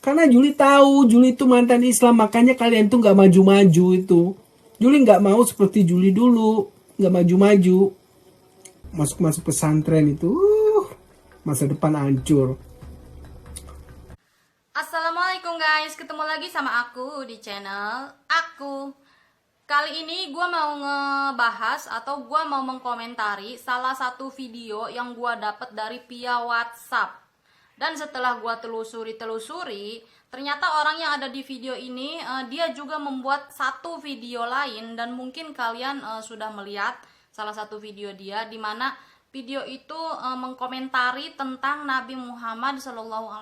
Karena Juli tahu Juli itu mantan Islam, makanya kalian tuh nggak maju-maju itu. Juli nggak mau seperti Juli dulu, nggak maju-maju, masuk-masuk pesantren itu, masa depan hancur. Assalamualaikum guys, ketemu lagi sama aku di channel aku. Kali ini gue mau ngebahas atau gue mau mengkomentari salah satu video yang gue dapet dari via WhatsApp. Dan setelah gue telusuri, ternyata orang yang ada di video ini dia juga membuat satu video lain, dan mungkin kalian sudah melihat salah satu video dia, dimana video itu mengkomentari tentang Nabi Muhammad SAW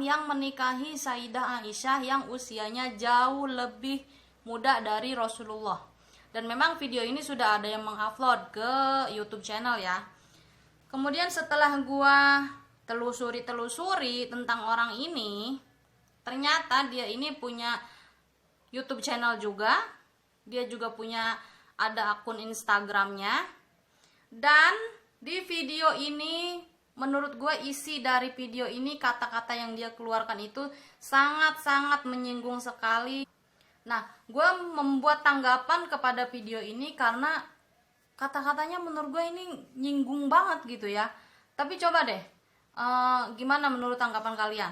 yang menikahi Sayyidah Aisyah yang usianya jauh lebih muda dari Rasulullah. Dan memang video ini sudah ada yang mengupload ke YouTube channel ya. Kemudian setelah gua telusuri tentang orang ini, ternyata dia ini punya YouTube channel juga. Dia juga punya ada akun Instagramnya. Dan di video ini, menurut gue isi dari video ini, kata-kata yang dia keluarkan itu sangat-sangat menyinggung sekali. Nah, gue membuat tanggapan kepada video ini karena kata-katanya menurut gue ini nyinggung banget gitu ya. Tapi coba deh, gimana menurut tanggapan kalian?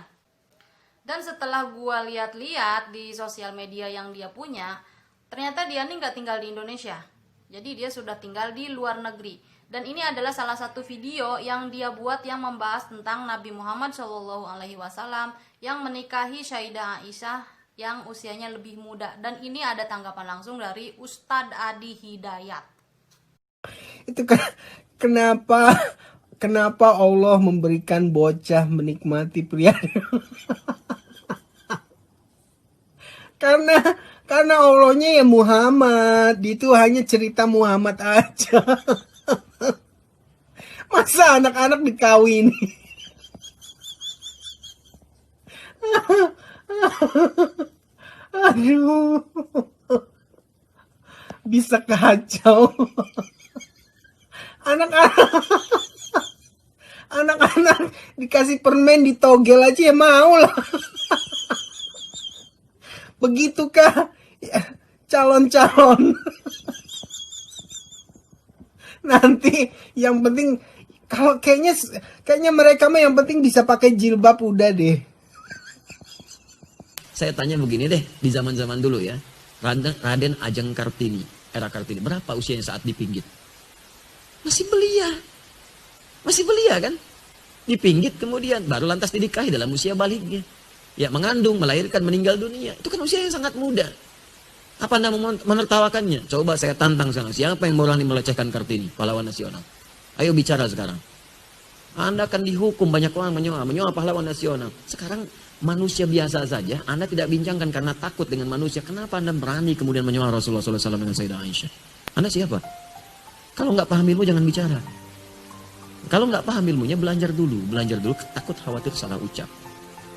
Dan setelah gue lihat-lihat di sosial media yang dia punya, ternyata dia ini nggak tinggal di Indonesia. Jadi dia sudah tinggal di luar negeri. Dan ini adalah salah satu video yang dia buat yang membahas tentang Nabi Muhammad SAW yang menikahi Sayyidah Aisyah yang usianya lebih muda. Dan ini ada tanggapan langsung dari Ustadz Adi Hidayat. Itu kenapa kenapa Allah memberikan bocah menikmati pria? karena Allahnya ya Muhammad, itu hanya cerita Muhammad aja. Masa anak-anak dikawin? Aduh, bisa kacau. Anak-anak anak-anak dikasih permen ditogel aja ya mau lah. Begitukah calon-calon? Nanti yang penting, kalau kayaknya mereka mah yang penting bisa pakai jilbab udah deh. Saya tanya begini deh, di zaman-zaman dulu ya, Raden Ajeng Kartini, era Kartini, berapa usianya saat dipinggit? Masih belia kan? Dipinggit kemudian, baru lantas dinikahi dalam usia baliknya. Ya, mengandung, melahirkan, meninggal dunia. Itu kan usia yang sangat muda. Apa Anda menertawakannya? Coba saya tantang sana. Siapa yang berani melecehkan Kartini, pahlawan nasional? Ayo bicara sekarang. Anda akan dihukum, banyak orang menyoal pahlawan nasional. Sekarang manusia biasa saja, Anda tidak bincangkan karena takut dengan manusia. Kenapa Anda berani kemudian menyoal Rasulullah SAW dengan Sayyidah Aisyah? Anda siapa? Kalau nggak paham ilmu jangan bicara. Kalau nggak paham ilmunya belajar dulu, takut khawatir salah ucap.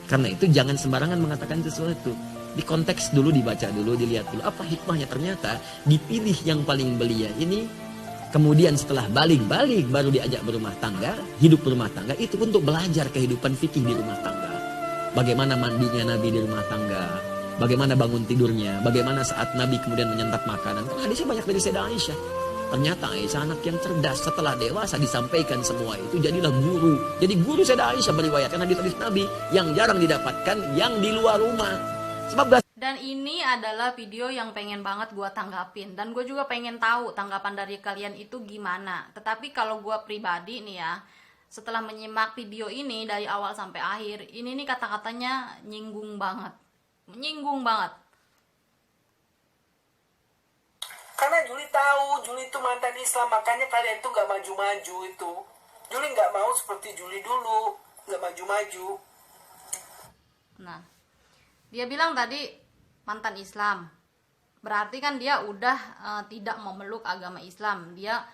Karena itu jangan sembarangan mengatakan sesuatu. Di konteks dulu, dibaca dulu, dilihat dulu apa hikmahnya. Ternyata dipilih yang paling belia ini, kemudian setelah balik baru diajak berumah tangga, hidup berumah tangga, itu untuk belajar kehidupan fikih di rumah tangga. Bagaimana mandinya Nabi di rumah tangga, bagaimana bangun tidurnya, bagaimana saat Nabi kemudian menyantap makanan. Kan hadisnya banyak dari Sayyidah Aisyah. Ternyata Aisyah anak yang cerdas, setelah dewasa disampaikan semua itu, jadilah guru. Jadi guru Sayyidah Aisyah meriwayatkan hadis-hadis Nabi yang jarang didapatkan yang di luar rumah. Dan ini adalah video yang pengen banget gue tanggapin. Dan gue juga pengen tahu tanggapan dari kalian itu gimana. Tetapi kalau gue pribadi nih ya, setelah menyimak video ini dari awal sampai akhir, ini nih kata-katanya nyinggung banget. Menyinggung banget. Karena Juli tahu Juli itu mantan Islam, makanya kalian tuh nggak maju-maju itu. Juli nggak mau seperti Juli dulu, nggak maju-maju. Nah, dia bilang tadi mantan Islam, berarti kan dia udah tidak memeluk agama Islam, dia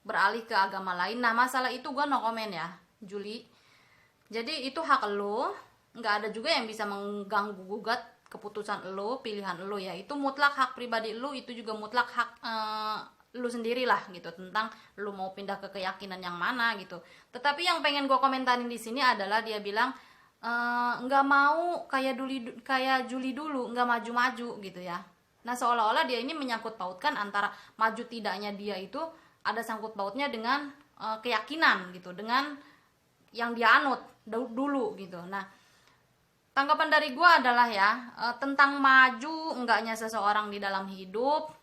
beralih ke agama lain. Nah, masalah itu gue no komen ya, Juli. Jadi itu hak lo, nggak ada juga yang bisa mengganggu gugat keputusan lo, pilihan lo ya. Itu mutlak hak pribadi lo, itu juga mutlak hak lu sendirilah gitu, tentang lu mau pindah ke keyakinan yang mana gitu. Tetapi yang pengen gue komentarin di sini adalah dia bilang nggak mau kayak Juli dulu, nggak maju-maju gitu ya. Nah, seolah-olah dia ini menyangkut pautkan antara maju tidaknya dia itu ada sangkut pautnya dengan keyakinan gitu, dengan yang dia anut dulu gitu. Nah, tanggapan dari gue adalah ya, tentang maju enggaknya seseorang di dalam hidup,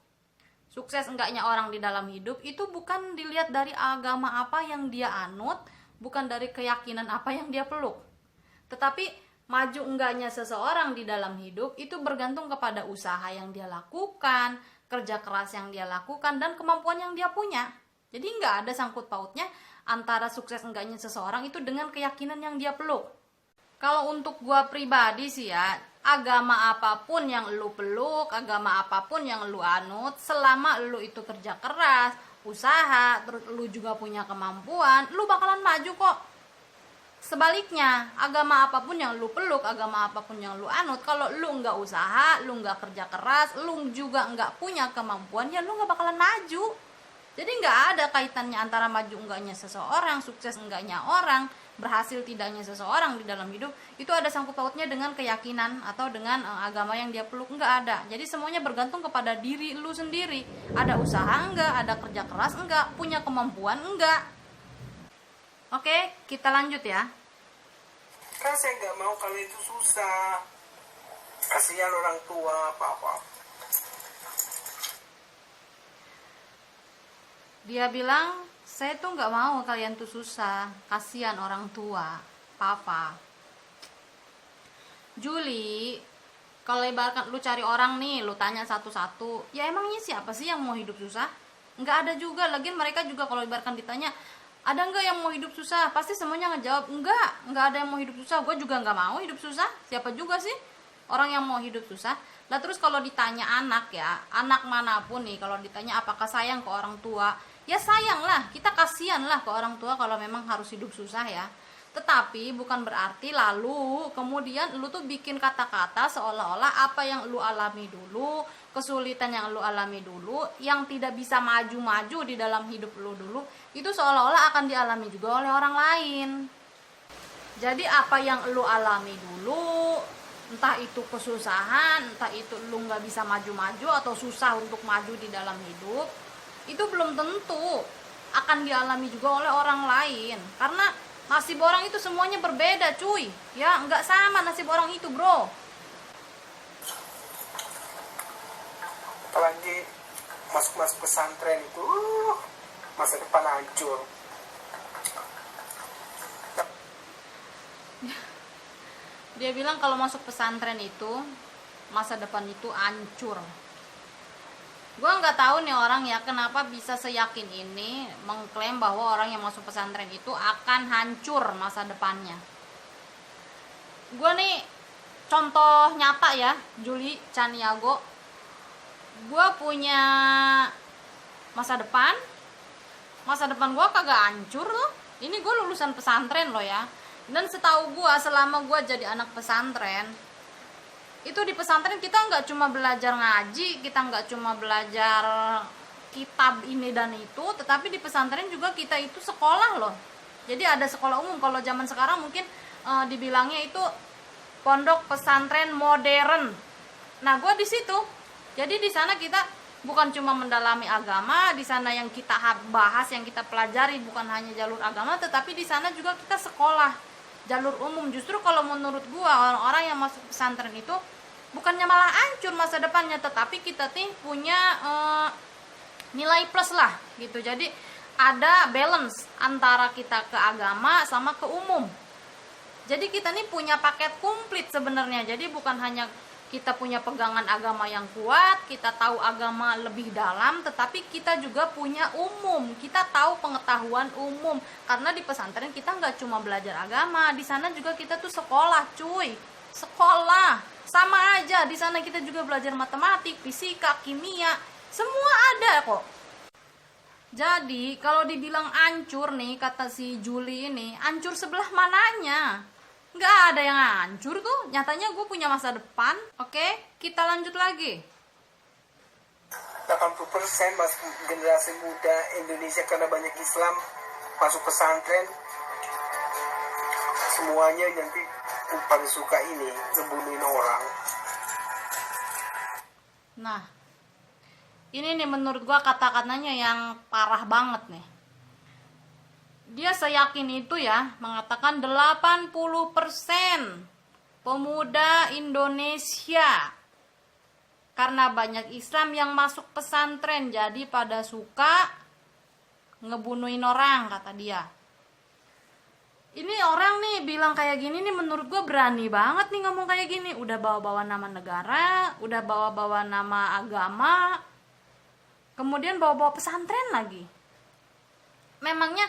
sukses enggaknya orang di dalam hidup, itu bukan dilihat dari agama apa yang dia anut, bukan dari keyakinan apa yang dia peluk. Tetapi maju enggaknya seseorang di dalam hidup itu bergantung kepada usaha yang dia lakukan, kerja keras yang dia lakukan, dan kemampuan yang dia punya. Jadi nggak ada sangkut pautnya antara sukses enggaknya seseorang itu dengan keyakinan yang dia peluk. Kalau untuk gua pribadi sih ya, agama apapun yang lu peluk, agama apapun yang lu anut, selama lu itu kerja keras, usaha, terus lu juga punya kemampuan, lu bakalan maju kok. Sebaliknya, agama apapun yang lu peluk, agama apapun yang lu anut, kalau lu nggak usaha, lu nggak kerja keras, lu juga nggak punya kemampuan, ya lu nggak bakalan maju. Jadi nggak ada kaitannya antara maju enggaknya seseorang, sukses enggaknya orang, berhasil tidaknya seseorang di dalam hidup, itu ada sangkut pautnya dengan keyakinan atau dengan agama yang dia peluk, nggak ada. Jadi semuanya bergantung kepada diri lu sendiri. Ada usaha enggak, ada kerja keras enggak, punya kemampuan enggak. Oke, kita lanjut ya. Kan saya nggak mau kalau itu susah. Kasihan orang tua, apa-apa. Dia bilang, saya tuh nggak mau kalian tuh susah, kasihan orang tua, papa. Juli, kalau ibaratkan lu cari orang nih, lu tanya satu-satu, ya emangnya siapa sih yang mau hidup susah? Nggak ada juga. Lagian mereka juga kalau ibaratkan ditanya, ada nggak yang mau hidup susah? Pasti semuanya ngejawab, nggak ada yang mau hidup susah. Gue juga nggak mau hidup susah. Siapa juga sih orang yang mau hidup susah? Lah terus kalau ditanya anak ya, anak manapun nih, kalau ditanya apakah sayang ke orang tua, ya sayang lah, kita kasihan lah ke orang tua kalau memang harus hidup susah ya. Tetapi bukan berarti lalu kemudian lu tuh bikin kata-kata seolah-olah apa yang lu alami dulu, kesulitan yang lu alami dulu, yang tidak bisa maju-maju di dalam hidup lu dulu, itu seolah-olah akan dialami juga oleh orang lain. Jadi apa yang lu alami dulu, entah itu kesusahan, entah itu lu nggak bisa maju-maju atau susah untuk maju di dalam hidup, itu belum tentu akan dialami juga oleh orang lain. Karena nasib orang itu semuanya berbeda cuy, ya nggak sama nasib orang itu bro. Apalagi masuk pesantren itu, masa depan hancur. Dia bilang kalau masuk pesantren itu masa depan itu hancur. Gue nggak tahu nih orang ya kenapa bisa seyakin ini mengklaim bahwa orang yang masuk pesantren itu akan hancur masa depannya. Gue nih contoh nyata ya, Juli Caniago. Gue punya masa depan gue kagak hancur loh. Ini gue lulusan pesantren loh ya. Dan setahu gue selama gue jadi anak pesantren, itu di pesantren kita nggak cuma belajar ngaji, kita nggak cuma belajar kitab ini dan itu, tetapi di pesantren juga kita itu sekolah loh. Jadi ada sekolah umum. Kalau zaman sekarang mungkin dibilangnya itu pondok pesantren modern. Nah, gue di situ. Jadi di sana kita bukan cuma mendalami agama, di sana yang kita bahas, yang kita pelajari bukan hanya jalur agama, tetapi di sana juga kita sekolah jalur umum. Justru kalau menurut gue orang-orang yang masuk pesantren itu bukannya malah hancur masa depannya, tetapi kita nih punya nilai plus lah gitu. Jadi ada balance antara kita ke agama sama ke umum. Jadi kita nih punya paket komplit sebenarnya. Jadi bukan hanya kita punya pegangan agama yang kuat, kita tahu agama lebih dalam, tetapi kita juga punya umum. Kita tahu pengetahuan umum. Karena di pesantren kita nggak cuma belajar agama, di sana juga kita tuh sekolah, cuy. Sekolah. Sama aja, di sana kita juga belajar matematik, fisika, kimia, semua ada kok. Jadi kalau dibilang hancur nih, kata si Juli ini, hancur sebelah mananya? Nggak ada yang hancur tuh, nyatanya gue punya masa depan. Oke, kita lanjut lagi. 80% masuk generasi muda Indonesia karena banyak Islam masuk pesantren, semuanya nanti paling suka ini ngebunuhin orang. Nah, ini nih menurut gua kata-katanya yang parah banget nih. Dia seyakin itu ya, mengatakan 80% pemuda Indonesia karena banyak Islam yang masuk pesantren jadi pada suka ngebunuhin orang, kata dia. Ini orang nih bilang kayak gini nih, menurut gue berani banget nih ngomong kayak gini. Udah bawa-bawa nama negara, udah bawa-bawa nama agama, kemudian bawa-bawa pesantren lagi. Memangnya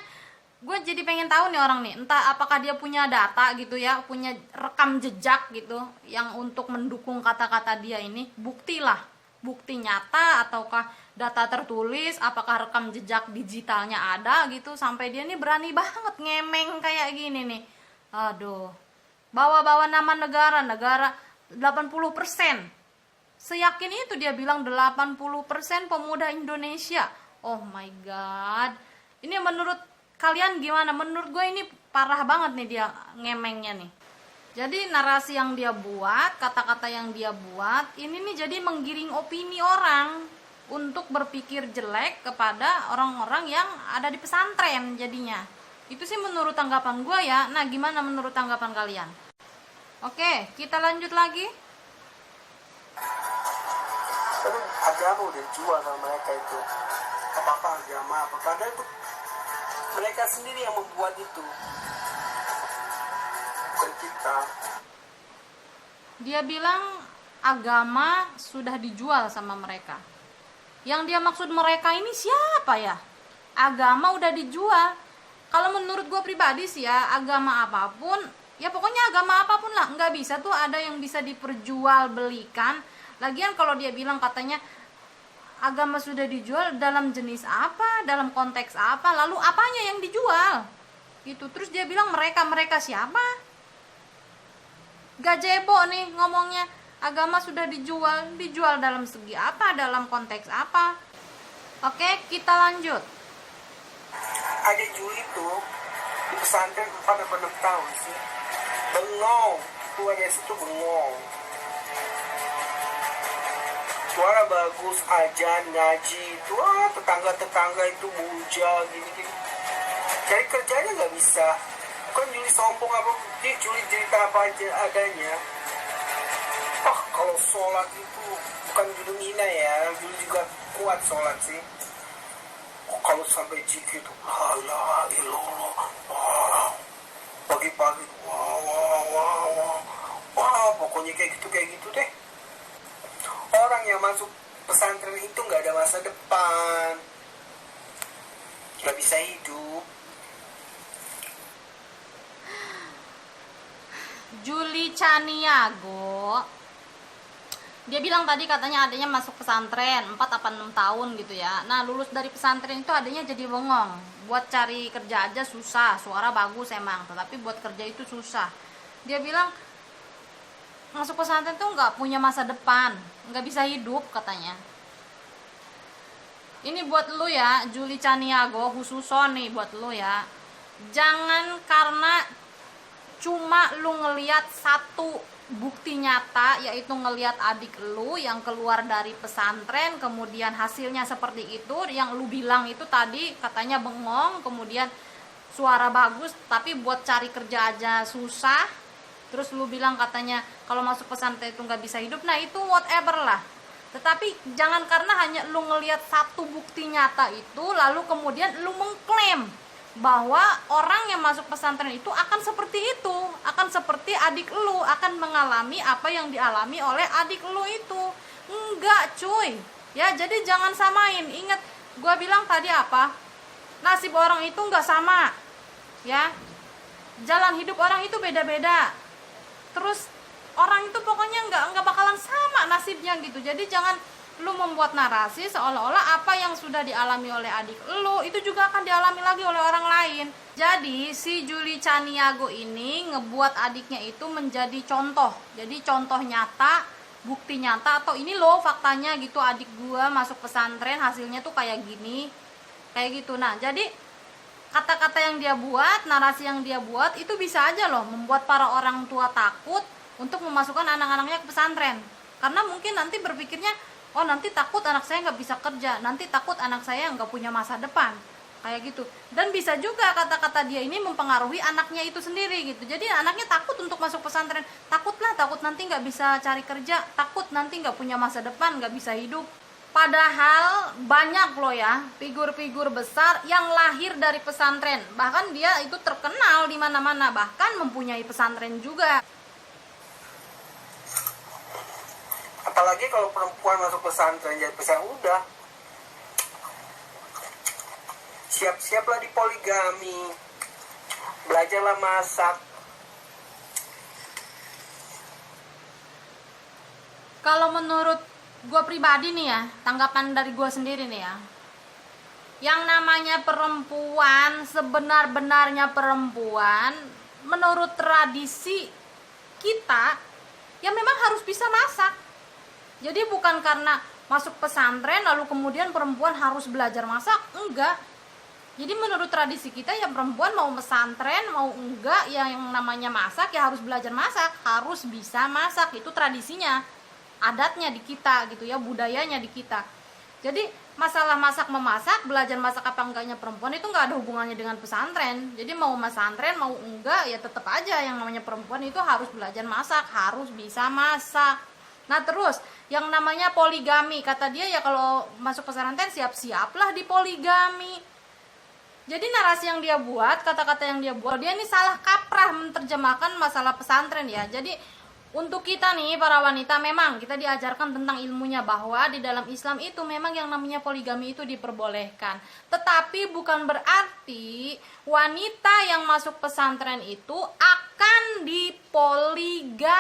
gue jadi pengen tahu nih orang nih, entah apakah dia punya data gitu ya, punya rekam jejak gitu yang untuk mendukung kata-kata dia ini. Buktilah, bukti nyata ataukah data tertulis, apakah rekam jejak digitalnya ada gitu, sampai dia nih berani banget ngemeng kayak gini nih. Aduh, bawa-bawa nama negara 80%. Seyakin itu dia bilang 80% pemuda Indonesia. Oh my god. Ini menurut kalian gimana? Menurut gue ini parah banget nih dia ngemengnya nih. Jadi narasi yang dia buat, kata-kata yang dia buat, ini nih jadi menggiring opini orang untuk berpikir jelek kepada orang-orang yang ada di pesantren jadinya. Itu sih menurut tanggapan gue ya. Nah, gimana menurut tanggapan kalian? Oke, kita lanjut lagi. Tapi agama udah jual sama mereka itu. Apa-apa agama, apa padahal itu mereka sendiri yang membuat itu, bukan kita. Dia bilang agama sudah dijual sama mereka. Yang dia maksud mereka ini siapa ya? Agama udah dijual. Kalau menurut gue pribadi sih ya, agama apapun, ya pokoknya agama apapun lah, nggak bisa tuh ada yang bisa diperjualbelikan. Lagian kalau dia bilang katanya agama sudah dijual, dalam jenis apa, dalam konteks apa, lalu apanya yang dijual gitu. Terus dia bilang mereka siapa? Gajebo nih ngomongnya, agama sudah dijual dalam segi apa, dalam konteks apa. Oke, kita lanjut. Adik Juli tuh di pesantren 4 atau 6 tahun sih, bengong, keluar dari situ bengong. Suara bagus, ajan, ngaji, itu tetangga-tetangga itu muja gini-gini. Cari kerjanya nggak bisa. Kan Juli sombong apa? Dia Juli cerita apa aja adanya. Kalau sholat itu bukan Juli ngina ya, Juli juga kuat sholat sih. Kalau sampai zikir itu, la ilaha illallah, wow. Pagi-pagi, wow, pokoknya kayak gitu deh. Orang yang masuk pesantren itu nggak ada masa depan, nggak bisa hidup. Juli Caniago, dia bilang tadi katanya adanya masuk pesantren 4 apa 6 tahun gitu ya. Nah, lulus dari pesantren itu adanya jadi bengong. Buat cari kerja aja susah, suara bagus emang, tetapi buat kerja itu susah. Dia bilang masuk pesantren tuh nggak punya masa depan, nggak bisa hidup katanya. Ini buat lu ya, Juli Caniago, khususon nih buat lu ya. Jangan karena cuma lu ngelihat satu bukti nyata, yaitu ngelihat adik lu yang keluar dari pesantren, kemudian hasilnya seperti itu, yang lu bilang itu tadi katanya bengong, kemudian suara bagus, tapi buat cari kerja aja susah. Terus lu bilang katanya kalau masuk pesantren itu nggak bisa hidup. Nah, itu whatever lah. Tetapi jangan karena hanya lu ngelihat satu bukti nyata itu, lalu kemudian lu mengklaim bahwa orang yang masuk pesantren itu akan seperti itu, akan seperti adik lu, akan mengalami apa yang dialami oleh adik lu itu. Enggak cuy ya, jadi jangan samain. Ingat gue bilang tadi apa, nasib orang itu enggak sama ya, jalan hidup orang itu beda-beda. Terus orang itu pokoknya enggak bakalan sama nasibnya gitu. Jadi jangan lu membuat narasi seolah-olah apa yang sudah dialami oleh adik lu itu juga akan dialami lagi oleh orang lain. Jadi si Juli Caniago ini ngebuat adiknya itu menjadi contoh. Jadi contoh nyata, bukti nyata, atau ini loh faktanya gitu, adik gua masuk pesantren hasilnya tuh kayak gini, kayak gitu. Nah, jadi kata-kata yang dia buat, narasi yang dia buat itu bisa aja loh membuat para orang tua takut untuk memasukkan anak-anaknya ke pesantren. Karena mungkin nanti berpikirnya, oh nanti takut anak saya nggak bisa kerja, nanti takut anak saya nggak punya masa depan, kayak gitu. Dan bisa juga kata-kata dia ini mempengaruhi anaknya itu sendiri gitu. Jadi anaknya takut untuk masuk pesantren, takut nanti nggak bisa cari kerja, takut nanti nggak punya masa depan, nggak bisa hidup. Padahal banyak loh ya figur-figur besar yang lahir dari pesantren. Bahkan dia itu terkenal di mana-mana, bahkan mempunyai pesantren juga. Apalagi kalau perempuan masuk pesantren jadi pesantren, udah siap-siaplah di poligami, belajarlah masak. Kalau menurut gue pribadi nih ya, tanggapan dari gue sendiri nih ya, yang namanya perempuan, sebenar-benarnya perempuan, menurut tradisi kita, ya memang harus bisa masak. Jadi bukan karena masuk pesantren lalu kemudian perempuan harus belajar masak, enggak. Jadi menurut tradisi kita ya perempuan mau pesantren mau enggak, ya yang namanya masak ya harus belajar masak, harus bisa masak, itu tradisinya, adatnya di kita gitu ya, budayanya di kita. Jadi masalah masak memasak, belajar masak apa enggaknya perempuan itu enggak ada hubungannya dengan pesantren. Jadi mau pesantren mau enggak ya tetap aja yang namanya perempuan itu harus belajar masak, harus bisa masak. Nah terus yang namanya poligami, kata dia ya kalau masuk pesantren siap-siaplah di poligami. Jadi narasi yang dia buat, kata-kata yang dia buat, dia ini salah kaprah menerjemahkan masalah pesantren ya. Jadi untuk kita nih para wanita memang kita diajarkan tentang ilmunya bahwa di dalam Islam itu memang yang namanya poligami itu diperbolehkan. Tetapi bukan berarti wanita yang masuk pesantren itu akan dipoligami.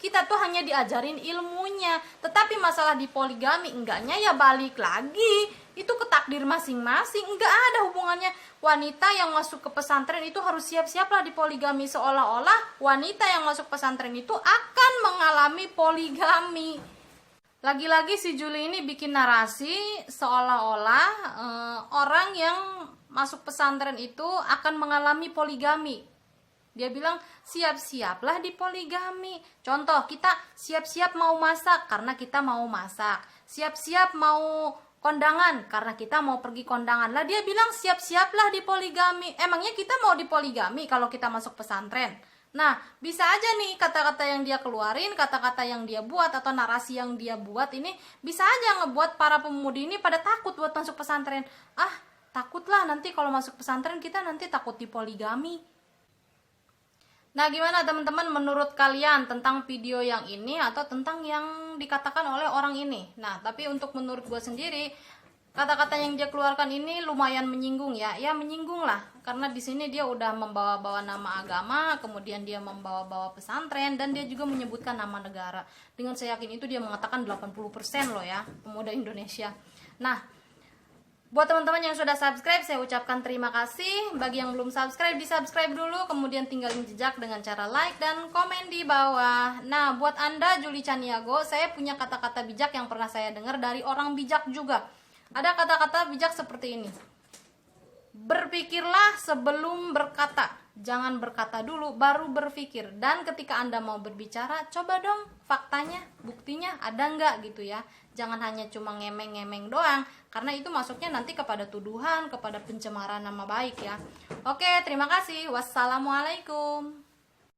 Kita tuh hanya diajarin ilmunya, tetapi masalah di poligami enggaknya ya balik lagi itu ke takdir masing-masing. Enggak ada hubungannya wanita yang masuk ke pesantren itu harus siap-siaplah di poligami, seolah-olah wanita yang masuk pesantren itu akan mengalami poligami. Lagi-lagi si Juli ini bikin narasi seolah-olah orang yang masuk pesantren itu akan mengalami poligami. Dia bilang siap-siaplah di poligami. Contoh, kita siap-siap mau masak karena kita mau masak. Siap-siap mau kondangan karena kita mau pergi kondangan. Lah dia bilang siap-siaplah di poligami. Emangnya kita mau di poligami kalau kita masuk pesantren? Nah, bisa aja nih kata-kata yang dia keluarin, kata-kata yang dia buat atau narasi yang dia buat ini bisa aja ngebuat para pemudi ini pada takut buat masuk pesantren. Ah, takutlah nanti kalau masuk pesantren kita nanti takut di poligami. Nah gimana teman-teman menurut kalian tentang video yang ini atau tentang yang dikatakan oleh orang ini? Nah tapi untuk menurut gue sendiri, kata-kata yang dia keluarkan ini lumayan menyinggung ya. Ya menyinggung lah, karena di sini dia udah membawa-bawa nama agama, kemudian dia membawa-bawa pesantren, dan dia juga menyebutkan nama negara. Dengan saya yakin itu dia mengatakan 80% loh ya, pemuda Indonesia. Nah buat teman-teman yang sudah subscribe, saya ucapkan terima kasih. Bagi yang belum subscribe, di-subscribe dulu, kemudian tinggalin jejak dengan cara like dan komen di bawah. Nah, buat Anda, Juli Caniago, saya punya kata-kata bijak yang pernah saya dengar dari orang bijak juga. Ada kata-kata bijak seperti ini. Berpikirlah sebelum berkata. Jangan berkata dulu, baru berpikir. Dan ketika Anda mau berbicara, coba dong faktanya, buktinya ada nggak gitu ya. Jangan hanya cuma ngemeng-ngemeng doang, karena itu masuknya nanti kepada tuduhan, kepada pencemaran nama baik ya. Oke, terima kasih. Wassalamualaikum.